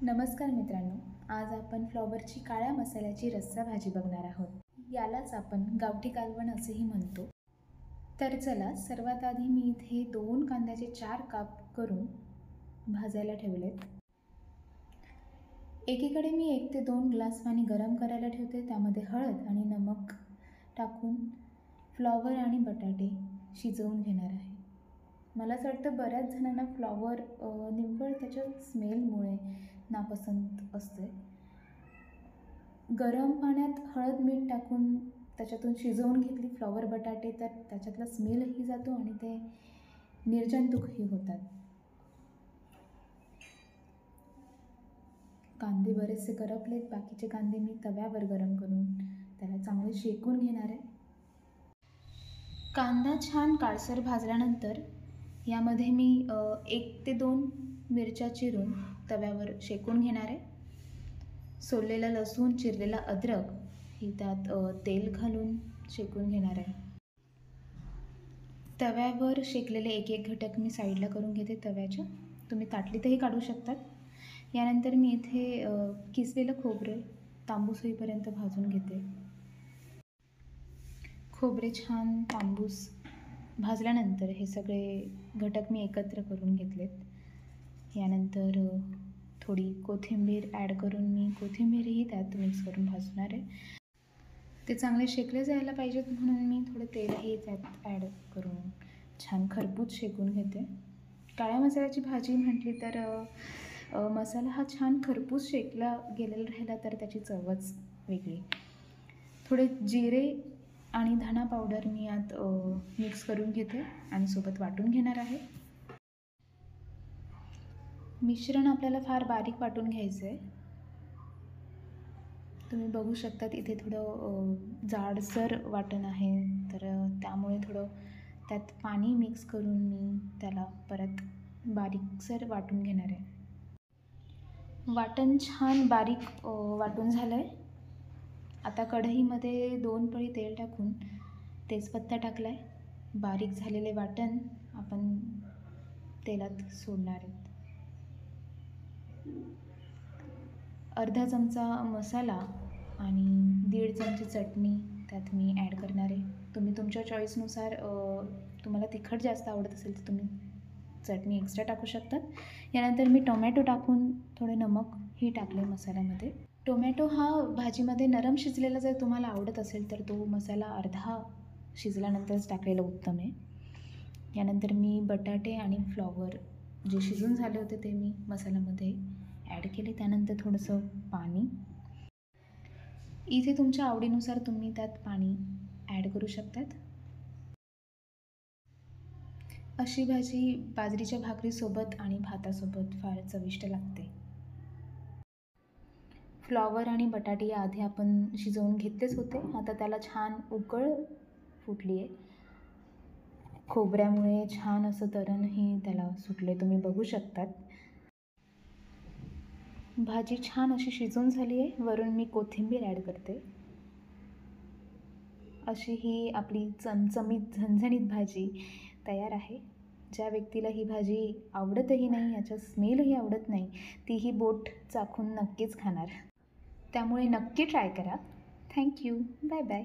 नमस्कार मित्रांनो, आज आपण फ्लॉवरची काळ्या मसाल्याची रस्सा भाजी बघणार आहोत. यालाच आपण गावठी कालवण असेही म्हणतो. तर चला, सर्वात आधी मी इथे 2 कांद्याचे 4 काप करून भाजायला ठेवलेत. एकीकडे मी 1 ते 2 ग्लास पाणी गरम करायला ठेवते. त्यामध्ये हळद आणि नमक टाकून फ्लॉवर आणि बटाटे शिजवून घेणार आहे. मला असं वाटतं बऱ्याच जणांना फ्लॉवर निव्वळ त्याच्या स्मेलमुळे नापसंत असते. गरम पाण्यात हळद मीठ टाकून त्याच्यातून शिजवून घेतली फ्लॉवर बटाटे, तर त्याच्यातला स्मेलही जातो आणि ते निर्जंतुकही होतात. कांदे बरेचसे करपलेत. बाकीचे कांदे मी तव्यावर गरम करून त्याला चांगले शेकून घेणार आहे. कांदा छान काळसर भाजल्यानंतर यामध्ये मी 1 ते 2 मिरच्या चिरून तव्यावर शेकून घेणार आहे. सोललेला लसूण, चिरलेला अद्रक ही त्यात तेल घालून शेकून घेणार आहे. तव्यावर शेकलेले एक घटक मी साईडला करून घेते तव्याच्या. तुम्ही ताटलीतही काढू शकतात. यानंतर मी इथे किसलेलं खोबरे तांबूस होईपर्यंत भाजून घेते. खोबरे छान तांबूस भाजल्यानंतर हे सगळे घटक मी एकत्र करून घेतलेत. यानंतर थोडी कोथिंबीर ॲड करून मी कोथिंबीरही त्यात मिक्स करून भाजणार आहे. ते चांगले शेकले जायला पाहिजेत म्हणून मी थोडं तेलही त्यात ॲड करून छान खरपूस शेकून घेते. काळ्या मसाल्याची भाजी म्हटली तर मसाला हा छान खरपूस शेकला गेलेला राहिला तर त्याची चवच वेगळी. थोडे जिरे आणि धना पावडर मी यात मिक्स करून घेते आणि सोबत वाटून घेणार आहे. मिश्रण आपल्याला फार बारीक वाटून घ्यायचं आहे. तुम्ही बघू शकतात इथे थोडं जाडसर वाटण आहे, तर त्यामुळे थोडं त्यात पाणी मिक्स करून मी त्याला परत बारीकसर वाटून घेणार आहे. वाटण छान बारीक वाटून झालं आहे. आता कढईमध्ये 2 पळी तेल टाकून तेजपत्ता टाकला आहे. बारीक झालेले वाटण आपण तेलात सोडणार आहेत. अर्धा चमचा मसाला आणि 1.5 चमचे चटणी त्यात मी ॲड करणार आहे. तुम्ही तुमच्या चॉईसनुसार तुम्हाला तिखट जास्त आवडत असेल तर तुम्ही चटणी एक्स्ट्रा टाकू शकतात. यानंतर मी टोमॅटो टाकून थोडे नमकही टाकले मसाल्यामध्ये. टोमॅटो हा भाजीमध्ये नरम शिजलेला जर तुम्हाला आवडत असेल तर तो मसाला अर्धा शिजल्यानंतरच टाकलेला उत्तम आहे. यानंतर मी बटाटे आणि फ्लॉवर जे शिजून झाले होते ते मी मसाल्यामध्ये ॲड केले. त्यानंतर थोडंसं पाणी. इथे तुमच्या आवडीनुसार तुम्ही त्यात पाणी ॲड करू शकतात. अशी भाजी बाजरीच्या भाकरीसोबत आणि भातासोबत फार चविष्ट लागते. फ्लॉवर आणि बटाटे याआधी आपण शिजवून घेतलेच होते. आता त्याला छान उकळ फुटली आहे. खोबऱ्यामुळे छान असं तरणही त्याला सुटले, तुम्ही बघू शकतात. भाजी छान अशी शिजून झाली आहे. वरून मी कोथिंबीर ॲड करते. अशी ही आपली चमचमीत झणझणीत भाजी तयार आहे. ज्या व्यक्तीला ही भाजी आवडतही नाही, याचा स्मेलही आवडत नाही, तीही बोट चाखून नक्कीच खाणार. त्यामुळे नक्की ट्राय करा. थँक्यू. Bye bye.